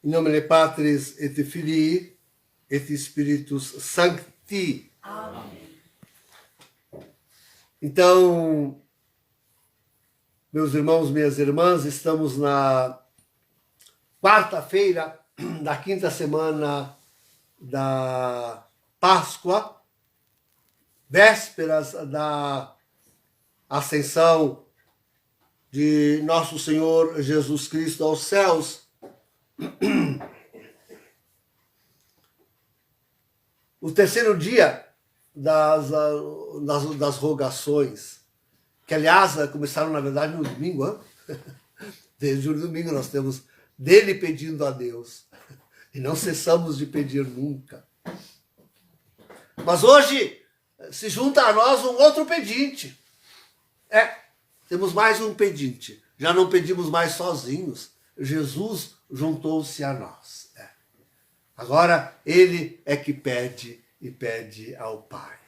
In nomine Patris et Filii et Spiritus Sancti. Amém. Então, meus irmãos, minhas irmãs, estamos na quarta-feira da quinta semana da Páscoa, vésperas da ascensão de nosso Senhor Jesus Cristo aos céus. O terceiro dia das rogações, que aliás começaram na verdade no domingo, hein? Desde o domingo nós temos dele pedindo a Deus, e não cessamos de pedir nunca. Mas hoje se junta a nós um outro pedinte. Temos mais um pedinte. Já não pedimos mais sozinhos. Jesus juntou-se a nós. Agora ele é que pede e pede ao Pai.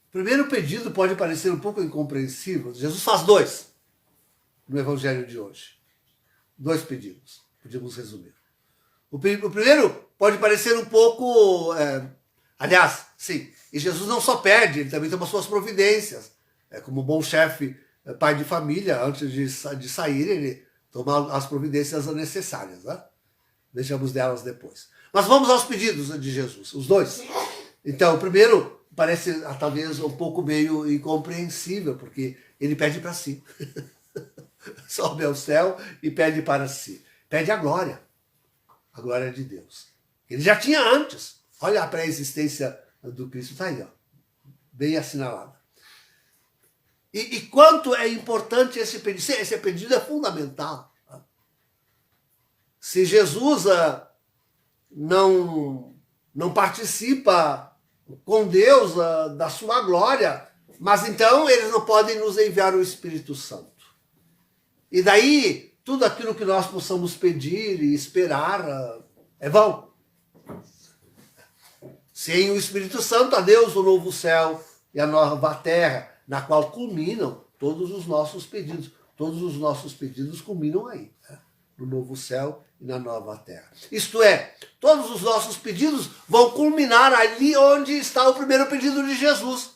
O primeiro pedido pode parecer um pouco incompreensível. Jesus faz dois no Evangelho de hoje. Dois pedidos, podemos resumir. O primeiro pode parecer um pouco... aliás, sim, e Jesus não só pede, ele também toma suas providências. Como bom chefe, pai de família, antes de sair, ele toma as providências necessárias. Né? Deixamos delas depois. Mas vamos aos pedidos de Jesus, os dois. Então, o primeiro parece talvez um pouco meio incompreensível, porque ele pede para si. Sobe ao céu e pede para si. Pede a glória de Deus. Ele já tinha antes. Olha a pré-existência do Cristo, está aí, ó, bem assinalada. E quanto é importante esse pedido? Esse pedido é fundamental. Se Jesus não participa com Deus da sua glória, mas então eles não podem nos enviar o Espírito Santo. E daí, tudo aquilo que nós possamos pedir e esperar é vão. Sem o Espírito Santo, a Deus o novo céu e a nova terra, na qual culminam todos os nossos pedidos. Todos os nossos pedidos culminam aí, né? No novo céu e na nova terra. Isto é, todos os nossos pedidos vão culminar ali onde está o primeiro pedido de Jesus.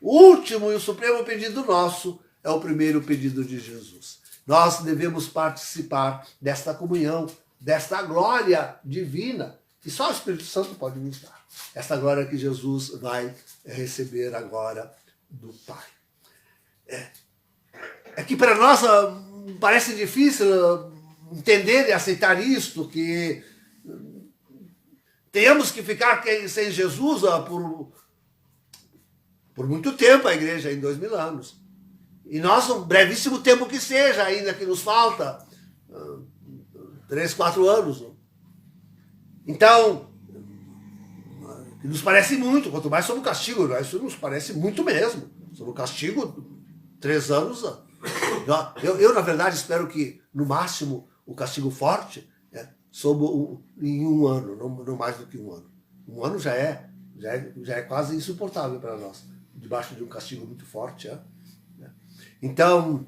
O último e o supremo pedido nosso é o primeiro pedido de Jesus. Nós devemos participar desta comunhão, desta glória divina, que só o Espírito Santo pode nos dar. Essa glória que Jesus vai receber agora do Pai. É que para nós parece difícil entender e aceitar isto, que tenhamos que ficar sem Jesus por muito tempo, a igreja, em 2000 anos. E nós, um brevíssimo tempo que seja, ainda que nos falta 3, 4 anos. Então, nos parece muito, quanto mais sob o castigo, né? Isso nos parece muito mesmo. Sob o castigo, 3 anos. Eu, na verdade, espero que, no máximo, o castigo forte em 1 ano, não mais do que 1 ano. 1 ano já é quase insuportável para nós, debaixo de um castigo muito forte. Então,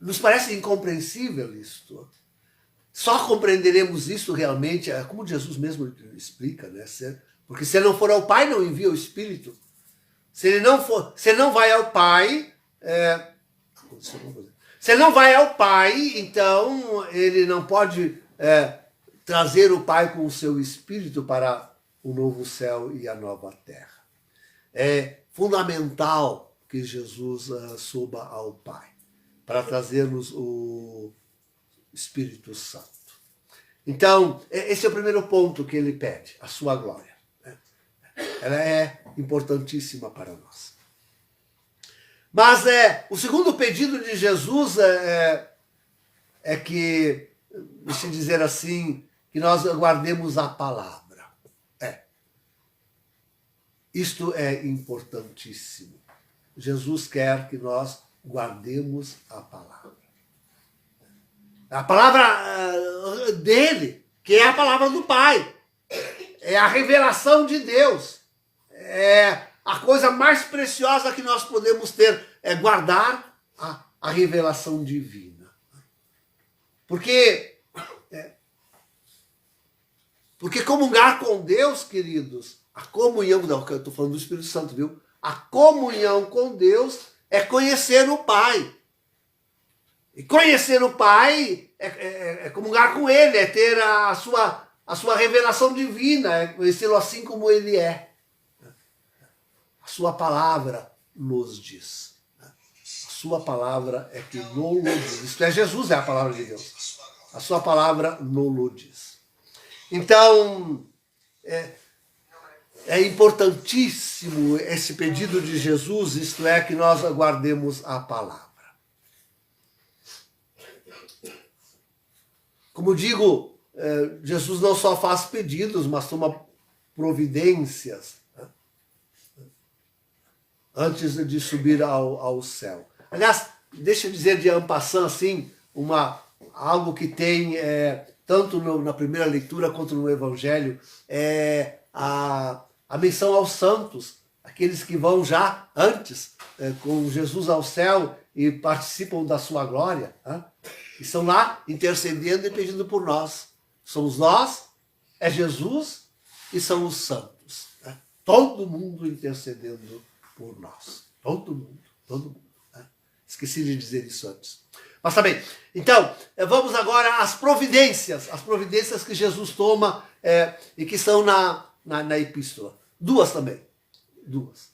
nos parece incompreensível isto. Só compreenderemos isso realmente, como Jesus mesmo explica, né? Porque se ele não for ao Pai, não envia o Espírito. Se ele não vai ao Pai, se ele não vai ao Pai, então ele não pode trazer o Pai com o seu Espírito para o novo céu e a nova terra. É fundamental que Jesus suba ao Pai, para trazermos o Espírito Santo. Então, esse é o primeiro ponto que ele pede, a sua glória. Ela é importantíssima para nós. Mas o segundo pedido de Jesus é que, deixa eu dizer assim, que nós guardemos a palavra. Isto é importantíssimo. Jesus quer que nós guardemos a palavra. A palavra dele, que é a palavra do Pai. É a revelação de Deus. É a coisa mais preciosa que nós podemos ter, é guardar a revelação divina. Porque comungar com Deus, queridos, a comunhão, não, eu estou falando do Espírito Santo, viu? A comunhão com Deus é conhecer o Pai. E conhecer o Pai é comungar com Ele, é ter a sua revelação divina, é conhecê-lo assim como Ele é. A sua palavra nos diz. A sua palavra é que nos diz. Isto é, Jesus é a palavra de Deus. A sua palavra nos diz. Então, é importantíssimo esse pedido de Jesus, isto é, que nós aguardemos a palavra. Como digo, Jesus não só faz pedidos, mas toma providências, né, antes de subir ao céu. Aliás, deixa eu dizer de en passant, assim, algo que tem, tanto na primeira leitura quanto no Evangelho, a menção aos santos, aqueles que vão já antes com Jesus ao céu e participam da sua glória, né? E estão lá intercedendo e pedindo por nós. Somos nós, é Jesus e são os santos, né? Todo mundo intercedendo por nós. Todo mundo. Né? Esqueci de dizer isso antes. Mas tá bem. Então, vamos agora às providências que Jesus toma e que estão na epístola. Duas também. Duas.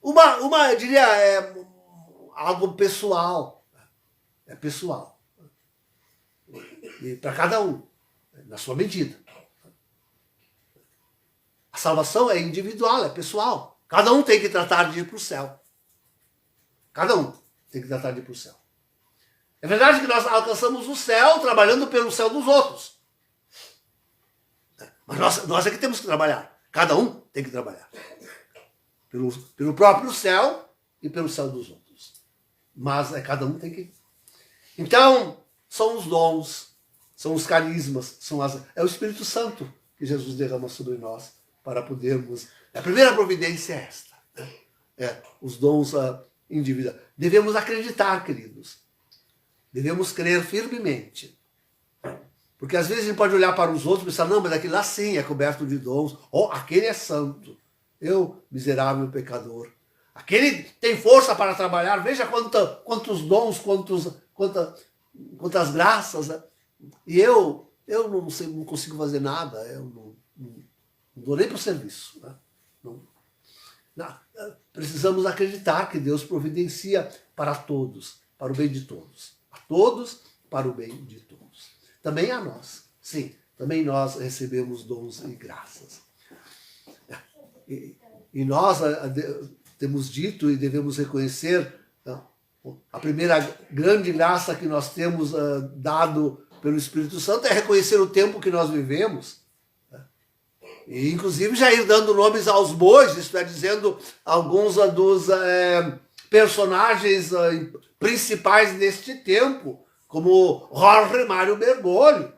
Uma eu diria, algo pessoal. É pessoal. E para cada um, na sua medida. A salvação é individual, é pessoal. Cada um tem que tratar de ir para o céu. Cada um tem que tratar de ir para o céu. É verdade que nós alcançamos o céu trabalhando pelo céu dos outros. Mas nós é que temos que trabalhar. Cada um tem que trabalhar. Pelo próprio céu e pelo céu dos outros. Mas cada um tem que... Então, são os dons, são os carismas, é o Espírito Santo que Jesus derrama sobre nós para podermos... A primeira providência é esta. Né? Os dons individuais. Devemos acreditar, queridos. Devemos crer firmemente. Porque às vezes a gente pode olhar para os outros e pensar, não, mas aquele lá sim é coberto de dons. Ou aquele é santo. Eu, miserável pecador. Aquele tem força para trabalhar. Veja quantos dons, quantas graças. Né? E eu não sei, não consigo fazer nada. Eu não dou nem para o serviço. Né? Precisamos acreditar que Deus providencia para todos, para o bem de todos. A todos, para o bem de todos. Também a nós. Sim, também nós recebemos dons e graças. E nós temos dito e devemos reconhecer a primeira grande graça que nós temos dado pelo Espírito Santo é reconhecer o tempo que nós vivemos. E inclusive já ir dando nomes aos bois, isto é, dizendo alguns dos personagens principais deste tempo, como Jorge Mário Bergoglio,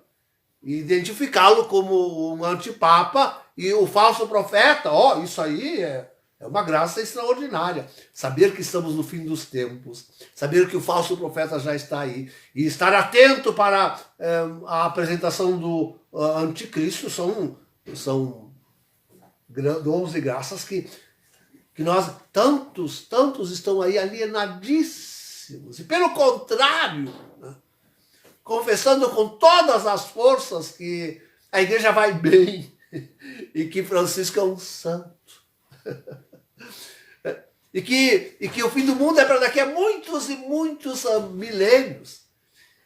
e identificá-lo como um antipapa e o falso profeta. Isso aí é uma graça extraordinária. Saber que estamos no fim dos tempos, saber que o falso profeta já está aí, e estar atento para a apresentação do anticristo são dons e graças que nós, tantos estão aí alienadíssimos. E pelo contrário, né, confessando com todas as forças que a igreja vai bem e que Francisco é um santo. E que o fim do mundo é para daqui a muitos e muitos milênios.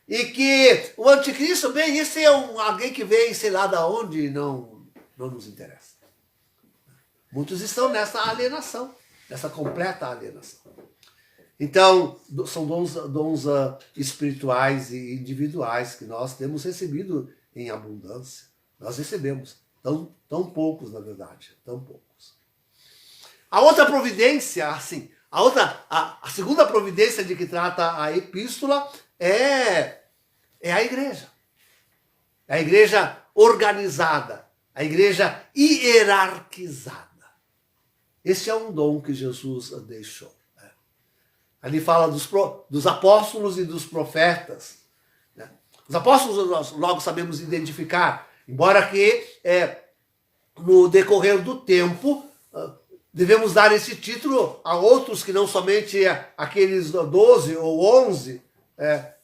E que o anticristo, bem, esse é alguém que vem, sei lá da onde, não nos interessa. Muitos estão nessa alienação, nessa completa alienação. Então, são dons espirituais e individuais que nós temos recebido em abundância. Nós recebemos, tão poucos, na verdade, tão poucos. A outra providência, assim, a segunda providência de que trata a epístola é a igreja. A igreja organizada, a igreja hierarquizada. Esse é um dom que Jesus deixou. Ali fala dos apóstolos e dos profetas. Né? Os apóstolos nós logo sabemos identificar, embora que no decorrer do tempo devemos dar esse título a outros que não somente aqueles 12 ou 11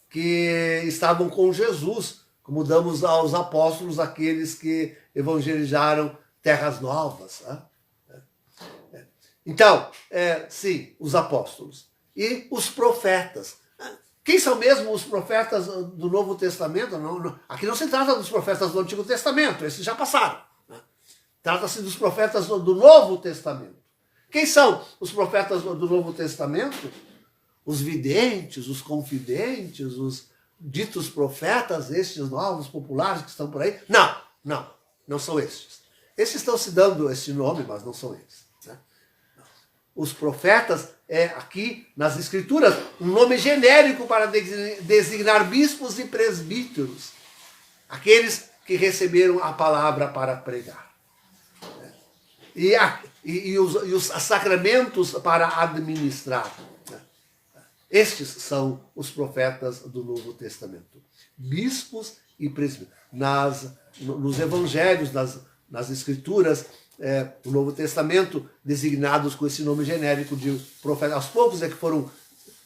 que estavam com Jesus, como damos aos apóstolos, aqueles que evangelizaram terras novas. Né? Então, sim, os apóstolos. E os profetas. Quem são mesmo os profetas do Novo Testamento? Aqui não se trata dos profetas do Antigo Testamento, esses já passaram. Né? Trata-se dos profetas do Novo Testamento. Quem são os profetas do Novo Testamento? Os videntes, os confidentes, os ditos profetas, estes novos, populares que estão por aí? Não são estes. Esses estão se dando esse nome, mas não são eles. Né? Os profetas aqui nas Escrituras um nome genérico para designar bispos e presbíteros, aqueles que receberam a palavra para pregar. E os sacramentos para administrar. Estes são os profetas do Novo Testamento. Bispos e presbíteros. Nos evangelhos, nas Escrituras, do Novo Testamento, designados com esse nome genérico de profetas. Aos poucos que foram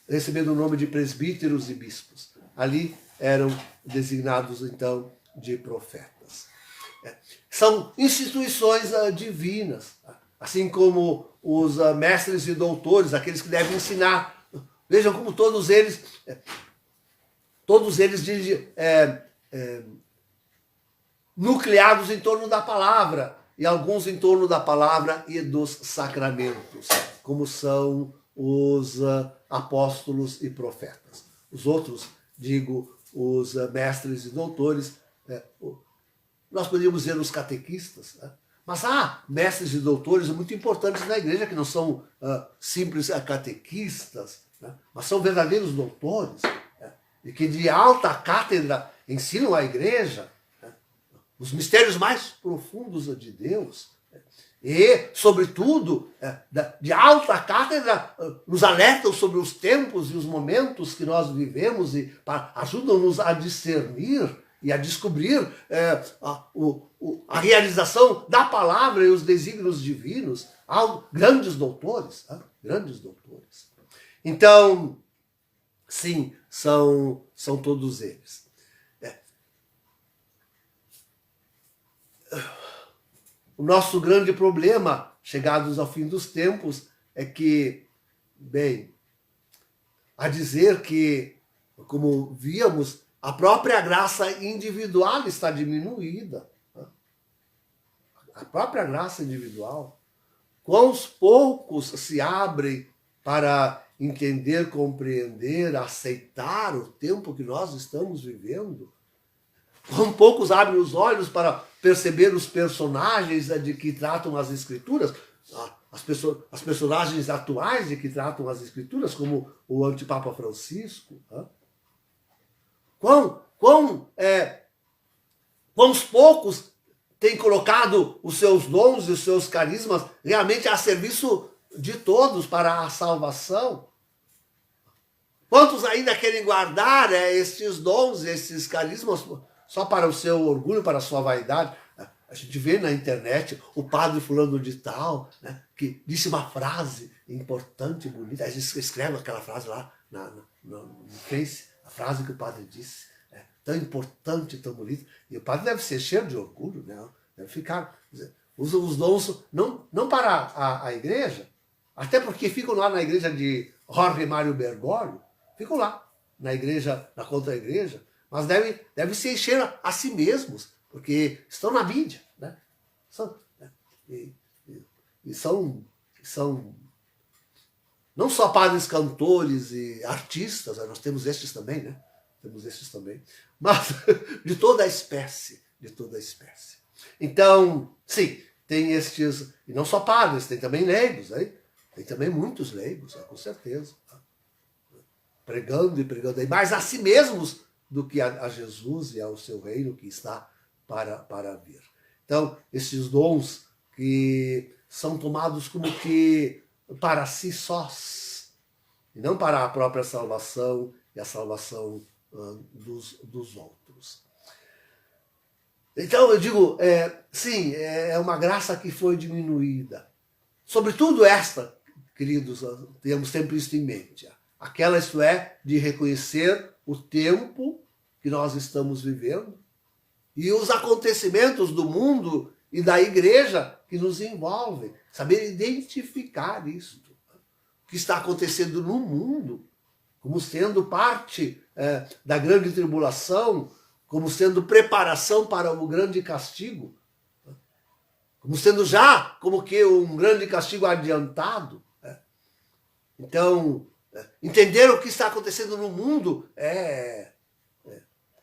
recebendo o nome de presbíteros e bispos. Ali eram designados, então, de profetas. São instituições divinas, assim como os mestres e doutores, aqueles que devem ensinar. Vejam como todos eles nucleados em torno da palavra, e alguns em torno da palavra e dos sacramentos, como são os apóstolos e profetas. Os outros, digo, os mestres e doutores, nós poderíamos dizer os catequistas, né? Mas há mestres e doutores muito importantes na igreja que não são simples catequistas, né? Mas são verdadeiros doutores, né? E que de alta cátedra ensinam a igreja os mistérios mais profundos de Deus, e, sobretudo, de alta cátedra, nos alertam sobre os tempos e os momentos que nós vivemos e ajudam-nos a discernir e a descobrir a realização da palavra e os desígnios divinos. Grandes doutores, grandes doutores. Então, sim, são todos eles. O nosso grande problema, chegados ao fim dos tempos, é que, bem, a dizer que, como víamos, a própria graça individual está diminuída. A própria graça individual. Quãos poucos se abrem para entender, compreender, aceitar o tempo que nós estamos vivendo. Quão poucos abrem os olhos para perceber os personagens de que tratam as Escrituras, as personagens atuais de que tratam as Escrituras, como o antipapa Francisco. Quãos poucos têm colocado os seus dons e os seus carismas realmente a serviço de todos para a salvação? Quantos ainda querem guardar estes dons, esses carismas só para o seu orgulho, para a sua vaidade? A gente vê na internet o padre fulano de tal, né, que disse uma frase importante, bonita. A gente escreve aquela frase lá no Face, a frase que o padre disse, tão importante, tão bonita. E o padre deve ser cheio de orgulho, né? Deve ficar, usa os dons não para a igreja, até porque ficam lá na igreja de Jorge Mário Bergoglio, ficam lá na igreja, na contra-igreja, mas devem se encher a si mesmos, porque estão na mídia, né? São não só padres cantores e artistas, nós temos estes também, né? Temos estes também, mas de toda a espécie, Então, sim, tem estes, e não só padres, tem também leigos, hein? Tem também muitos leigos, com certeza, pregando e pregando, mais a si mesmos do que a Jesus e ao seu reino que está para vir. Então, esses dons que são tomados como que para si sós, e não para a própria salvação e a salvação dos outros. Então eu digo, sim, é uma graça que foi diminuída. Sobretudo esta, queridos, temos sempre isso em mente. Aquela, isto é, de reconhecer o tempo que nós estamos vivendo e os acontecimentos do mundo e da igreja que nos envolvem. Saber identificar isso. O que está acontecendo no mundo, como sendo parte da grande tribulação, como sendo preparação para o grande castigo, como sendo já como que um grande castigo adiantado. Então, entender o que está acontecendo no mundo é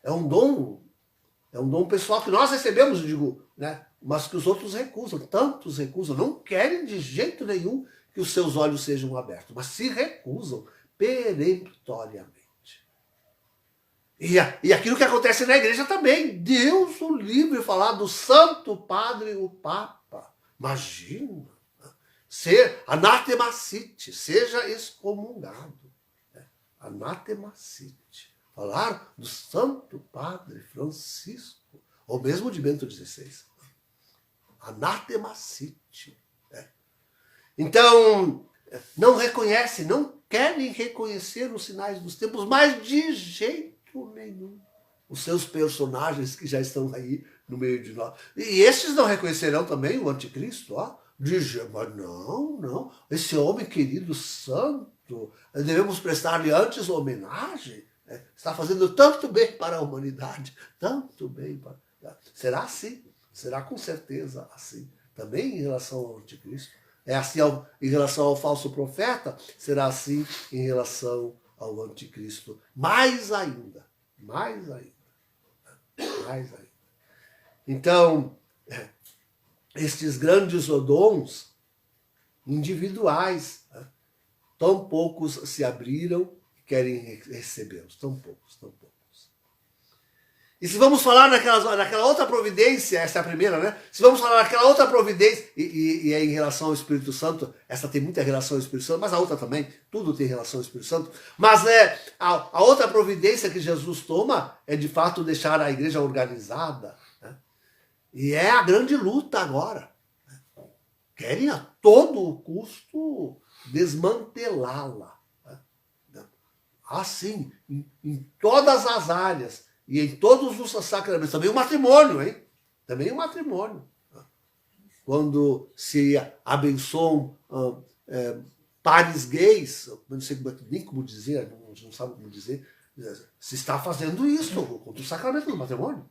um dom pessoal que nós recebemos, digo, né? Mas que os outros recusam, tantos recusam, não querem de jeito nenhum que os seus olhos sejam abertos, mas se recusam peremptoriamente. E aquilo que acontece na igreja também, Deus o livre falar do Santo Padre, o Papa. Imagina, ser anatemacite, seja excomungado. Anatemacite. Falar do Santo Padre Francisco, ou mesmo de Bento XVI. Anatemacite. Então, não reconhecem, não querem reconhecer os sinais dos tempos, mas de jeito nenhum. Os seus personagens que já estão aí no meio de nós. E estes não reconhecerão também o anticristo, ó. Mas não. Esse homem querido, santo, devemos prestar-lhe antes homenagem. Está fazendo tanto bem para a humanidade, tanto bem para... Será assim? Será com certeza assim. Também em relação ao anticristo. É assim em relação ao falso profeta, será assim em relação ao anticristo. Mais ainda. Então, estes grandes dons individuais, tão poucos se abriram e querem recebê-los. Tão poucos. E se vamos falar naquela outra providência, essa é a primeira, né? Se vamos falar naquela outra providência, e é em relação ao Espírito Santo, essa tem muita relação ao Espírito Santo, mas a outra também, tudo tem relação ao Espírito Santo. Mas a outra providência que Jesus toma é de fato deixar a igreja organizada. Né? E é a grande luta agora. Né? Querem a todo custo desmantelá-la. Né? Assim, em todas as áreas. E em todos os sacramentos, também o matrimônio, hein? Também o matrimônio. Quando se abençoam pares gays, eu não sei nem como dizer, não sabe como dizer, se está fazendo isso contra o sacramento do matrimônio.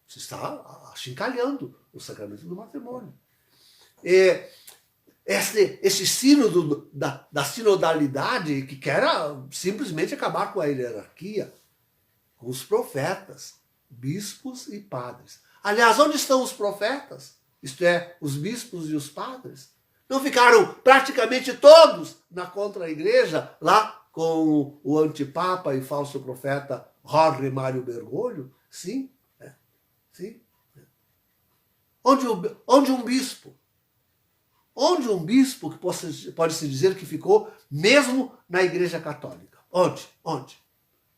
Se está achincalhando o sacramento do matrimônio. Esse sínodo da sinodalidade que quer simplesmente acabar com a hierarquia, com os profetas, bispos e padres. Aliás, onde estão os profetas? Isto é, os bispos e os padres? Não ficaram praticamente todos na contra-igreja, lá com o antipapa e falso profeta Jorge Mário Bergoglio? Sim. Sim. Onde um bispo? Onde um bispo que pode-se dizer que ficou mesmo na igreja católica? Onde?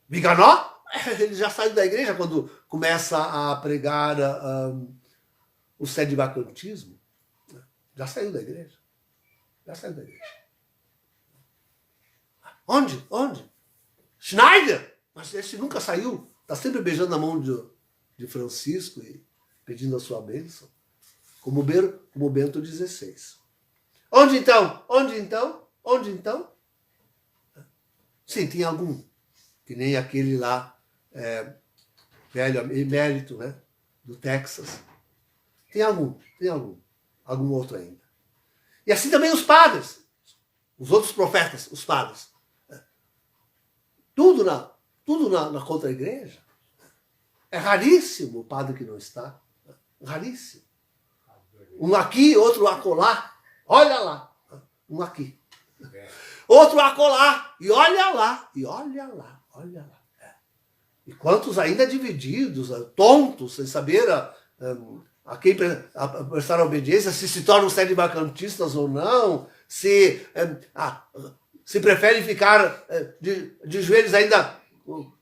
Viganó? Ele já saiu da igreja quando começa a pregar o sedivacantismo. Já saiu da igreja. Onde? Schneider! Mas esse nunca saiu. Está sempre beijando a mão de Francisco e pedindo a sua bênção. Como Bento XVI. Onde então? Sim, tem algum. Que nem aquele lá, velho emérito, né, do Texas. Tem algum outro ainda. E assim também os padres, os outros profetas, os padres. Tudo na contra-igreja. É raríssimo o padre que não está. Raríssimo. Um aqui, outro acolá. Olha lá. Um aqui. Outro acolá. E olha lá. E quantos ainda divididos, tontos, sem saber a quem prestar obediência, se tornam sedivacantistas ou não, se se preferem ficar de joelhos ainda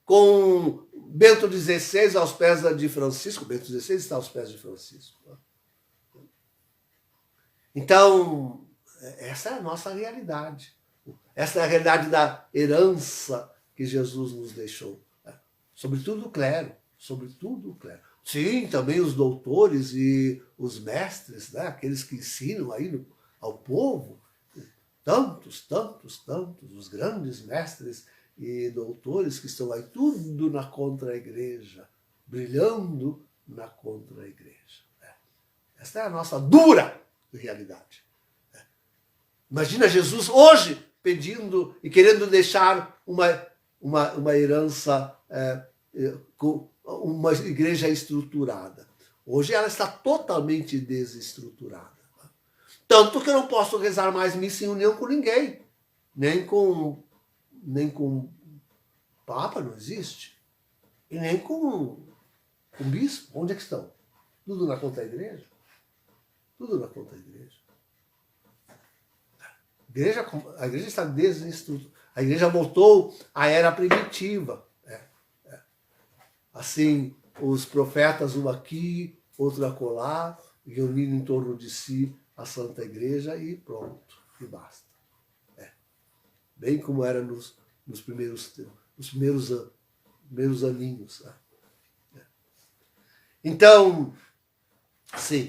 com Bento XVI aos pés de Francisco. Bento XVI está aos pés de Francisco. Então, essa é a nossa realidade. Essa é a realidade da herança que Jesus nos deixou. Sobretudo o clero. Sobretudo o clero. Sim, também os doutores e os mestres, né? Aqueles que ensinam aí ao povo. Tantos, os grandes mestres e doutores que estão aí, tudo na contra-igreja, brilhando na contra-igreja. Esta é a nossa dura realidade. Imagina Jesus hoje pedindo e querendo deixar uma herança com uma igreja estruturada. Hoje ela está totalmente desestruturada. Tanto que eu não posso rezar mais missa em união com ninguém. Nem com Papa, não existe. E nem com bispo. Onde é que estão? Tudo na contra-igreja? Tudo na contra-igreja. A igreja está desestruturada. A igreja voltou à era primitiva. Assim, os profetas, um aqui, outro acolá, reunindo em torno de si a Santa Igreja e pronto, e basta. Bem como era nos primeiros aninhos. Então, sim.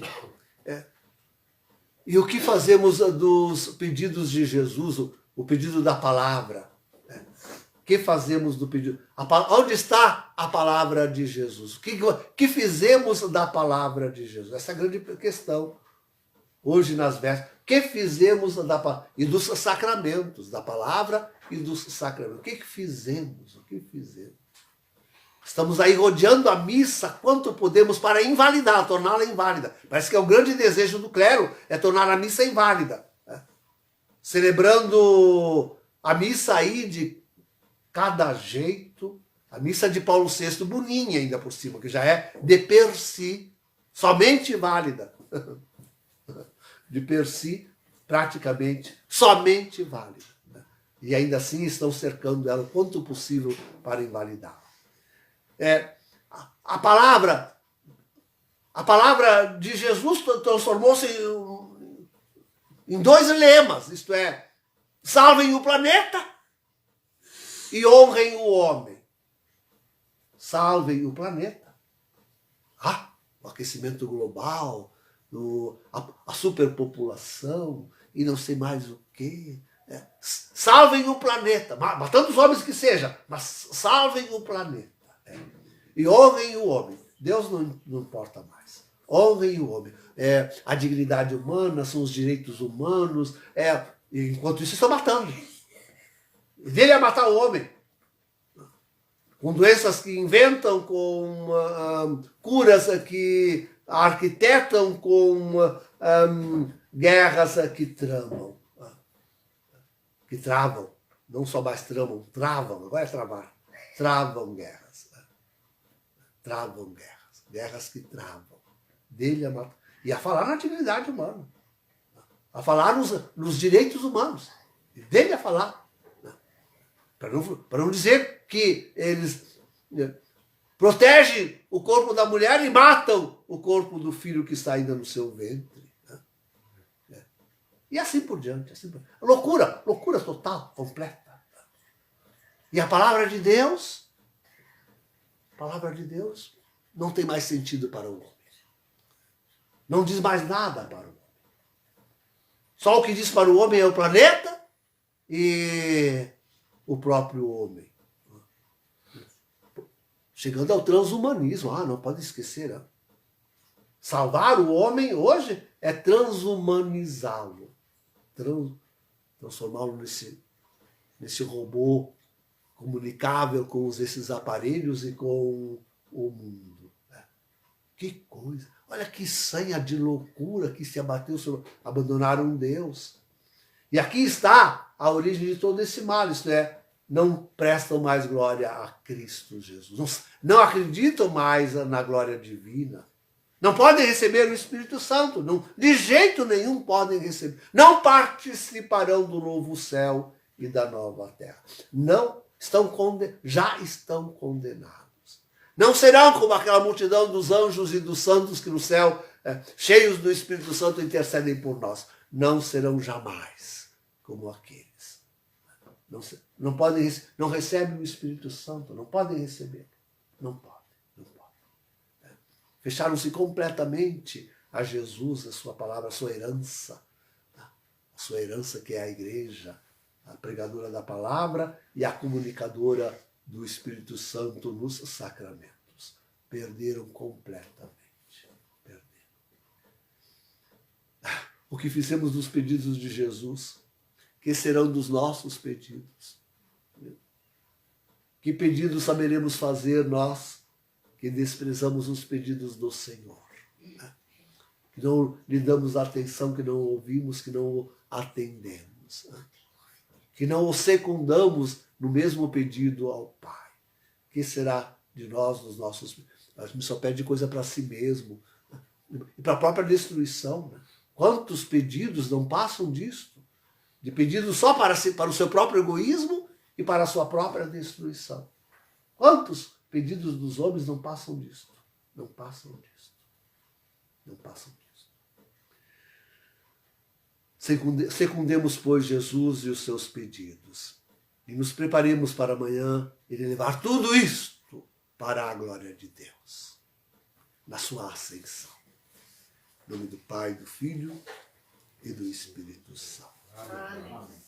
E o que fazemos dos pedidos de Jesus, o pedido da palavra? O que fazemos do pedido? Onde está a palavra de Jesus? O que fizemos da palavra de Jesus? Essa é a grande questão. Hoje nas vésperas, o que fizemos da palavra? E dos sacramentos, da palavra e dos sacramentos. O que fizemos? O que fizemos? Estamos aí rodeando a missa quanto podemos para invalidar, torná-la inválida. Parece que é o grande desejo do clero, é tornar a missa inválida. Celebrando a missa aí de cada jeito, a missa de Paulo VI, boninha ainda por cima, que já é de per si, somente válida. De per si, praticamente, somente válida. E ainda assim estão cercando ela o quanto possível para invalidá-la. A palavra de Jesus transformou-se em dois lemas, isto é, salvem o planeta e honrem o homem. Salvem o planeta. O aquecimento global, a superpopulação e não sei mais o quê. Salvem o planeta, matando os homens que seja, mas salvem o planeta. E honrem o homem. Deus não importa mais. Honrem o homem. A dignidade humana, são os direitos humanos. Enquanto isso, estão matando. E dele é matar o homem. Com doenças que inventam, com curas que arquitetam, com guerras que tramam. Que travam. Não só mais tramam, travam. Agora é travar. Travam guerras. Travam guerras. Guerras que travam. Dele a matar. E a falar na dignidade humana. A falar nos direitos humanos. E dele a falar. Para não dizer que eles protegem o corpo da mulher e matam o corpo do filho que está ainda no seu ventre. E assim por diante. Loucura total, completa. E a palavra de Deus não tem mais sentido para o homem. Não diz mais nada para o homem. Só o que diz para o homem é o planeta e o próprio homem. Chegando ao transhumanismo. Não pode esquecer. Salvar o homem hoje é transhumanizá-lo. Transformá-lo nesse robô comunicável com esses aparelhos e com o mundo. Que coisa! Olha que sanha de loucura que se abateu sobre abandonaram Deus. E aqui está a origem de todo esse mal, isto é, não prestam mais glória a Cristo Jesus. Não acreditam mais na glória divina. Não podem receber o Espírito Santo. De jeito nenhum podem receber. Não participarão do novo céu e da nova terra. Não estão já estão condenados. Não serão como aquela multidão dos anjos e dos santos que no céu, cheios do Espírito Santo, intercedem por nós. Não serão jamais como aqueles. Não podem, não recebem o Espírito Santo, não podem receber. Não podem. Fecharam-se completamente a Jesus, a sua palavra, a sua herança. A sua herança que é a igreja, a pregadora da palavra e a comunicadora do Espírito Santo nos sacramentos. Perderam completamente. Perderam. O que fizemos dos pedidos de Jesus, que serão dos nossos pedidos? Que pedidos saberemos fazer nós que desprezamos os pedidos do Senhor? Que não lhe damos atenção, que não ouvimos, que não o atendemos. Que não o secundamos no mesmo pedido ao Pai. Que será de nós, dos nossos... A gente só pede coisa para si mesmo. E para a própria destruição. Quantos pedidos não passam disto? De pedidos só para o seu próprio egoísmo e para a sua própria destruição. Quantos pedidos dos homens não passam disto? Não passam disto. Não passam disto. Secundemos, pois, Jesus e os seus pedidos. E nos preparemos para amanhã ele levar tudo isto para a glória de Deus. Na sua ascensão. Em nome do Pai, do Filho e do Espírito Santo. Amém.